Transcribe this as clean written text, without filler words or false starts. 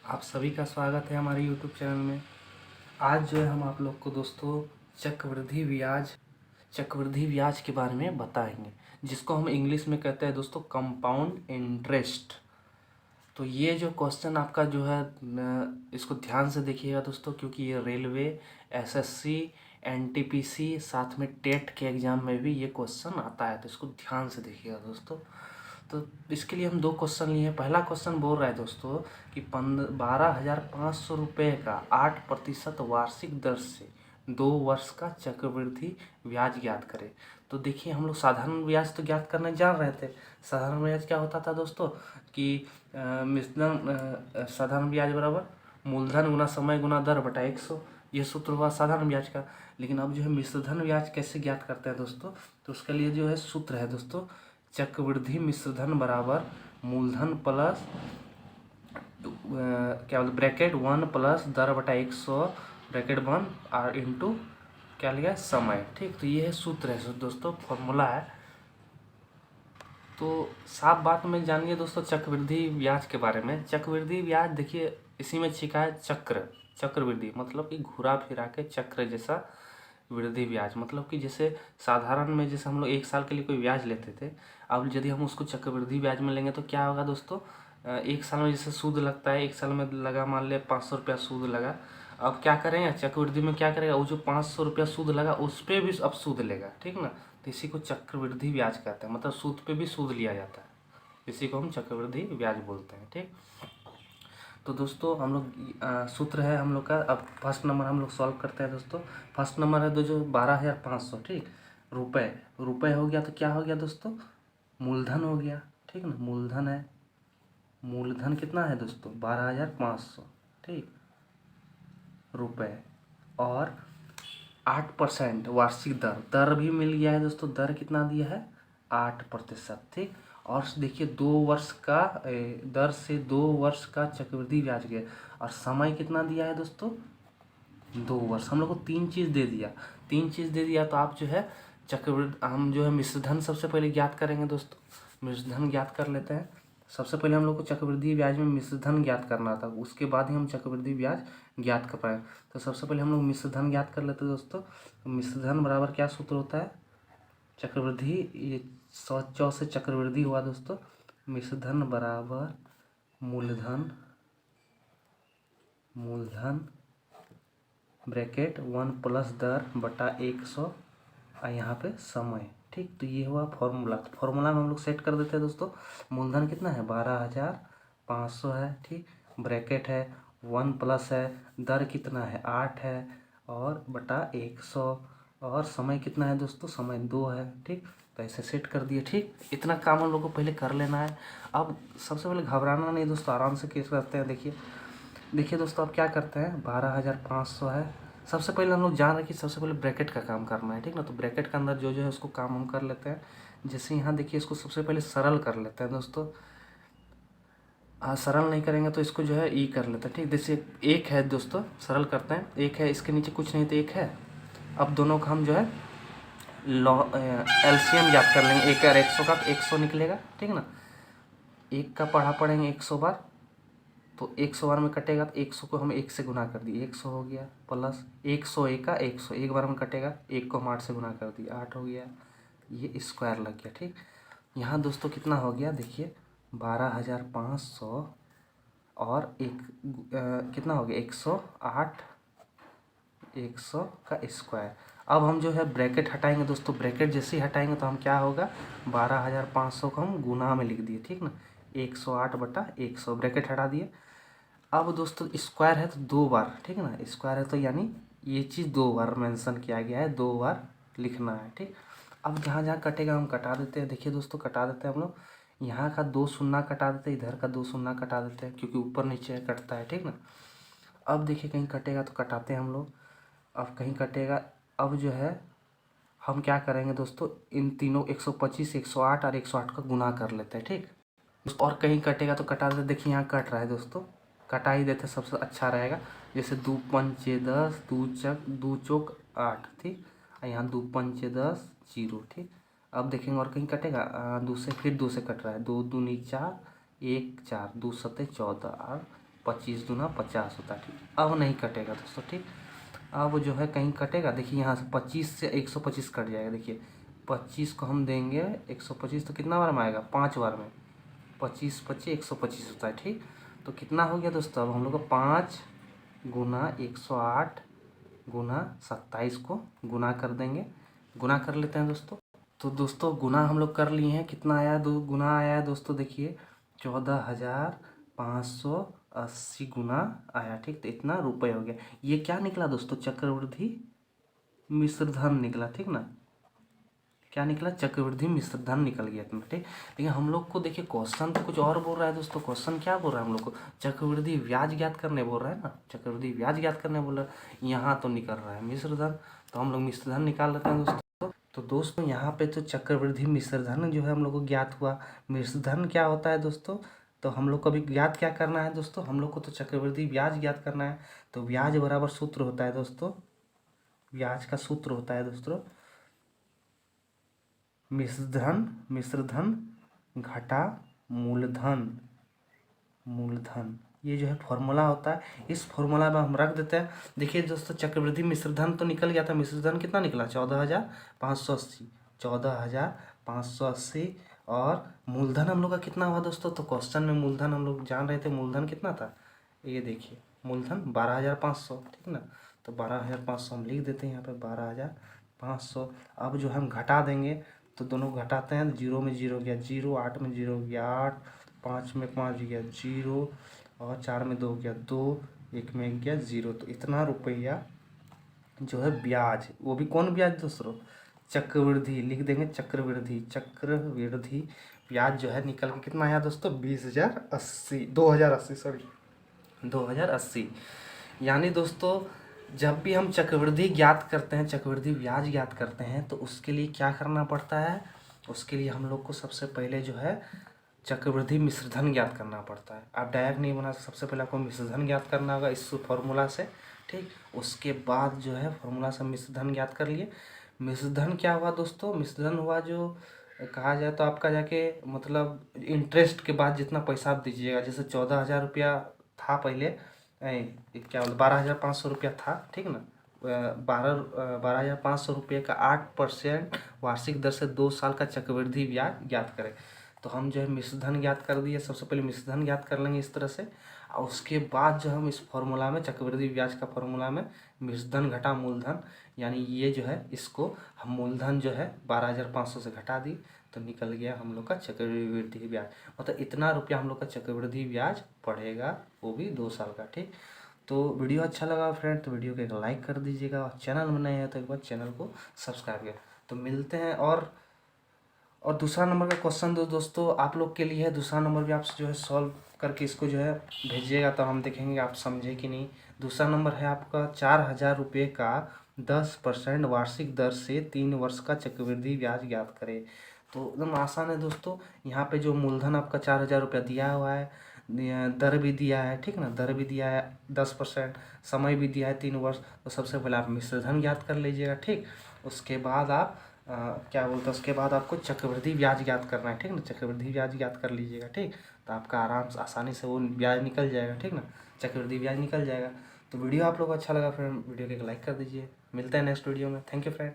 आप सभी का स्वागत है हमारे यूट्यूब चैनल में। आज जो है हम आप लोग को दोस्तों चक्रवृद्धि ब्याज के बारे में बताएंगे, जिसको हम इंग्लिश में कहते हैं दोस्तों कंपाउंड इंटरेस्ट। तो ये जो क्वेश्चन आपका जो है इसको ध्यान से देखिएगा दोस्तों, क्योंकि ये रेलवे, एसएससी, एनटीपीसी साथ में टेट के एग्ज़ाम में भी ये क्वेश्चन आता है, तो इसको ध्यान से देखिएगा दोस्तों। तो इसके लिए हम दो क्वेश्चन लिए हैं। पहला क्वेश्चन बोल रहा है दोस्तों कि 12,500 रुपये का 8% वार्षिक दर से 2 वर्ष का चक्रवृद्धि ब्याज ज्ञात करें। तो देखिए, हम लोग साधारण ब्याज तो ज्ञात करने जान रहे थे। साधारण ब्याज क्या होता था दोस्तों कि साधारण ब्याज बराबर मूलधन गुना समय गुना दर बटा 100, ये सूत्र हुआ साधारण ब्याज का। लेकिन अब जो है मिश्रधन ब्याज कैसे ज्ञात करते हैं दोस्तों, तो उसके लिए जो है सूत्र है दोस्तों चक्रवृद्धि मिश्रधन बराबर मूलधन प्लस क्या बोलते ब्रैकेट 1 प्लस दर बटा 100 ब्रैकेट 1 और इंटू क्या लिया समय। ठीक, तो ये है सूत्र है दोस्तों, फॉर्मूला है। तो साफ बात में जानिए दोस्तों चक्रवृद्धि ब्याज के बारे में। चक्रवृद्धि ब्याज देखिए, इसी में छिका है चक्रवृद्धि मतलब कि घुरा फिरा के चक्र जैसा वृद्धि ब्याज, मतलब कि जैसे साधारण में जैसे हम लोग 1 साल के लिए कोई ब्याज लेते थे, अब यदि हम उसको चक्रवृद्धि ब्याज में लेंगे तो क्या होगा दोस्तों, 1 साल में जैसे सूद लगता है, 1 साल में लगा मान लिया 500 रुपया सूद लगा। अब क्या करेंगे चक्रवृद्धि में, क्या करेगा वो जो 500 रुपया सूद लगा उस पर भी अब सूद लेगा, ठीक ना। तो इसी को चक्रवृद्धि ब्याज कहते हैं, मतलब सूद पे भी सूद लिया जाता है, इसी को हम चक्रवृद्धि ब्याज बोलते हैं। ठीक, तो दोस्तों हम लोग सूत्र है हम लोग का। अब फर्स्ट नंबर हम लोग सॉल्व करते हैं दोस्तों। फर्स्ट नंबर है जो 12,500, ठीक, रुपये हो गया, तो क्या हो गया दोस्तों मूलधन हो गया, ठीक ना। मूलधन है, मूलधन कितना है दोस्तों 12,500, ठीक, रुपये। और 8% वार्षिक दर भी मिल गया है दोस्तों। दर कितना दिया है 8%, ठीक। और देखिए 2 वर्ष का दर से 2 वर्ष का चक्रवृद्धि ब्याज गया। और समय कितना दिया है दोस्तों 2 वर्ष। हम लोग को तीन चीज़ दे दिया, तो आप जो है चक्रवृद्धि हम जो है मिश्रधन सबसे पहले ज्ञात करेंगे दोस्तों। मिश्रधन ज्ञात कर लेते हैं। सबसे पहले हम लोग को चक्रवृद्धि ब्याज में मिश्रधन ज्ञात करना था, उसके बाद ही हम चक्रवृद्धि ब्याज ज्ञात कर पाए। तो सबसे पहले हम लोग मिश्रधन ज्ञात कर लेते हैं दोस्तों। मिश्रधन बराबर क्या सूत्र होता है चक्रवृद्धि, ये 100 से चक्रवृद्धि हुआ दोस्तों। मिश्रधन बराबर मूलधन ब्रैकेट 1 प्लस दर बटा 100 और यहाँ पे समय, ठीक। तो ये हुआ फॉर्मूला। तो फॉर्मूला में हम लोग सेट कर देते हैं दोस्तों। मूलधन कितना है 12,500 है, ठीक। ब्रैकेट है 1 प्लस है, दर कितना है 8 है, और बटा 100, और समय कितना है दोस्तों समय 2 है, ठीक। तो ऐसे सेट कर दिए, ठीक। इतना काम हम लोग को पहले कर लेना है। अब सबसे पहले घबराना नहीं दोस्तों, आराम से केस करते हैं। देखिए दोस्तों, अब क्या करते हैं 12,500 है। सबसे पहले हम लोग जान रहे हैं कि सबसे पहले ब्रैकेट का काम करना है, ठीक ना। तो ब्रैकेट के अंदर जो है उसको काम हम कर लेते हैं। जैसे यहाँ देखिए, इसको सबसे पहले सरल कर लेते हैं दोस्तों। सरल नहीं करेंगे तो इसको जो है ई कर लेते हैं, ठीक। जैसे एक है दोस्तों, सरल करते हैं, एक है, इसके नीचे कुछ नहीं तो एक है। अब दोनों का हम जो है एलसीएम ज्ञात कर लेंगे। 1 और 100 का 100 निकलेगा, ठीक ना। एक का पढ़ेंगे 100 बार, तो 100 बार में कटेगा, तो 100 को हम 1 से गुना कर दिए, 100 हो गया, प्लस 100 एक का 100 एक बार में कटेगा, 1 को हम 8 से गुना कर दिए, 8 हो गया, ये स्क्वायर लग गया, ठीक। यहाँ दोस्तों कितना हो गया देखिए 12,500 और एक कितना हो गया 108, 100 का स्क्वायर। अब हम जो है ब्रैकेट हटाएंगे दोस्तों। ब्रैकेट जैसे ही हटाएंगे तो हम क्या होगा 12,500 को हम गुना में लिख दिए, ठीक ना। 108 बटा 100 ब्रैकेट हटा दिए। अब दोस्तों स्क्वायर है तो 2 बार, ठीक है ना। स्क्वायर है तो यानी ये चीज़ 2 बार मेंशन किया गया है, 2 बार लिखना है, ठीक। अब जहाँ जहाँ कटेगा हम कटा देते हैं। देखिए दोस्तों, कटा देते हैं हम लोग। यहाँ का 2 शून्य कटा देते हैं, इधर का 2 शून्य कटा देते हैं, क्योंकि ऊपर नीचे कटता है, ठीक ना। अब देखिए कहीं कटेगा तो कटाते हैं हम लोग, अब कहीं कटेगा। अब जो है हम क्या करेंगे दोस्तों, इन तीनों 125, 108 और 108 का गुना कर लेते हैं, ठीक। और कहीं कटेगा तो कटा देते। देखिए यहाँ कट रहा है दोस्तों, कटा ही देते सबसे अच्छा रहेगा। जैसे 2 पंचे 10, 2 चौक 8, ठीक। और यहाँ 2 पंचे 10, 0, ठीक। अब देखेंगे और कहीं कटेगा, 2 से फिर 2 से कट रहा है, 2 दूनी 4, 1 4, 2 सत्ते 14 और 25 दूना 50 होता है। ठीक, अब नहीं कटेगा दोस्तों। ठीक, अब जो है कहीं कटेगा, देखिए यहाँ से 25 से 125 कट जाएगा। देखिए 25 को हम देंगे 125 तो कितना बार में आएगा, 5 बार में। 25 25 125 होता है। ठीक, तो कितना हो गया दोस्तों, अब हम लोग को 5 गुना 108 गुना 27 को गुना कर देंगे। गुना कर लेते हैं दोस्तों। तो दोस्तों गुना हम लोग कर लिए हैं, कितना आया, गुना आया है दोस्तों। देखिए 14,580 गुना आया। ठीक, तो इतना रुपये हो गया। ये क्या निकला दोस्तों, चक्रवृद्धि मिश्र धन निकला। ठीक ना, क्या निकला, चक्रवृद्धि मिश्र धन निकल गया इतना। ठीक, लेकिन हम लोग को देखिए क्वेश्चन तो कुछ और बोल रहा है दोस्तों। क्वेश्चन क्या बोल रहा है हम लोग को, चक्रवृद्धि ब्याज ज्ञात करने बोल रहा है ना, चक्रवृद्धि ब्याज ज्ञात करने बोल रहा है। यहाँ तो निकल रहा है मिश्र धन, तो हम लोग मिश्र धन निकाल लेते हैं दोस्तों। तो दोस्तों यहाँ पे तो चक्रवृद्धि मिश्र धन जो है हम लोग को ज्ञात हुआ। मिश्र धन क्या होता है दोस्तों, तो हम लोग को अभी ज्ञात क्या करना है दोस्तों, हम लोग को तो चक्रवृद्धि ब्याज ज्ञात करना है। तो ब्याज बराबर सूत्र होता है दोस्तों, ब्याज का सूत्र होता है दोस्तों मिश्र धन घटा मूलधन। मूलधन ये जो है फॉर्मूला होता है, इस फॉर्मूला में हम रख देते हैं। देखिए दोस्तों चक्रवृद्धि मिश्र धन तो निकल गया था, मिश्र धन कितना निकला, 14,580, 14,580। और मूलधन हम लोग का कितना हुआ दोस्तों, तो क्वेश्चन में मूलधन हम लोग जान रहे थे, मूलधन कितना था, ये देखिए मूलधन 12,500। ठीक ना, तो 12,500 हम लिख देते हैं यहाँ पे 12,500। अब जो हम घटा देंगे तो दोनों घटाते हैं, जीरो में जीरो गया जीरो, 8 में जीरो गया 8, 5 में 5 गया जीरो, और 4 में 2 गया 2, 1 में गया 0। तो इतना रुपया जो है ब्याज, वो भी कौन ब्याज दोस्तों, चक्रवृद्धि लिख देंगे, चक्रवृद्धि ब्याज जो है निकल के कितना आया दोस्तों, 20,080 सॉरी 2080। यानी दोस्तों जब भी हम चक्रवृद्धि ज्ञात करते हैं, चक्रवृद्धि ब्याज ज्ञात करते हैं, तो उसके लिए क्या करना पड़ता है, उसके लिए हम लोग को सबसे पहले जो है चक्रवृद्धि मिश्रधन ज्ञात करना पड़ता है। आप डायरेक्ट नहीं बना, सबसे पहले आपको मिश्रधन ज्ञात करना होगा इस फॉर्मूला से। ठीक, उसके बाद जो है फॉर्मूला से मिश्रधन ज्ञात कर लिए। मिश्रधन क्या हुआ दोस्तों, मिश्रधन हुआ जो कहा जाए तो आपका जाके मतलब इंटरेस्ट के बाद जितना पैसा आप दीजिएगा, जैसे 14,000 रुपया था पहले, क्या बोलते 12,500 रुपया था। ठीक ना, 12,500 रुपये का 8% वार्षिक दर से 2 साल का चक्रवृद्धि ब्याज ज्ञात करें। तो हम जो है मिश्रधन ज्ञात कर दिए, सबसे पहले मिश्रधन ज्ञात कर लेंगे इस तरह से, और उसके बाद जो हम इस फॉर्मूला में चक्रवृद्धि ब्याज का फॉर्मूला में मिश्रधन घटा मूलधन, यानी ये जो है इसको हम मूलधन जो है 12,500 से घटा दी, तो निकल गया हम लोग का चक्रवृद्धि ब्याज। मतलब इतना रुपया हम लोग का चक्रवृद्धि ब्याज पड़ेगा, वो भी 2 साल का। ठीक, तो वीडियो अच्छा लगा फ्रेंड तो वीडियो को एक लाइक कर दीजिएगा, और चैनल में नए हैं तो एक बार चैनल को सब्सक्राइब करें। तो मिलते हैं। और दूसरा नंबर का क्वेश्चन दोस्तों आप लोग के लिए है, दूसरा नंबर भी आप जो है सॉल्व करके इसको जो है भेजिएगा, तो हम देखेंगे आप समझे कि नहीं। दूसरा नंबर है आपका 4,000 रुपये का 10% वार्षिक दर से 3 वर्ष का चक्रवृद्धि ब्याज ज्ञात करें। तो एकदम आसान है दोस्तों, यहाँ पे जो मूलधन आपका 4,000 रुपया दिया हुआ है, दर भी दिया है, ठीक ना, दर भी दिया है 10%, समय भी दिया है 3 वर्ष। तो सबसे पहले आप मिश्रधन ज्ञात कर लीजिएगा। ठीक, उसके बाद आप क्या बोलते हैं, उसके बाद आपको चक्रवृद्धि ब्याज ज्ञात करना है। ठीक ना, चक्रवृद्धि ब्याज ज्ञात कर लीजिएगा। ठीक, तो आपका आराम से आसानी से वो ब्याज निकल जाएगा। ठीक ना, चक्रवृद्धि ब्याज निकल जाएगा। तो वीडियो आप लोग को अच्छा लगा फ्रेंड, वीडियो को एक लाइक कर दीजिए। मिलते हैं नेक्स्ट वीडियो में। Thank you friend.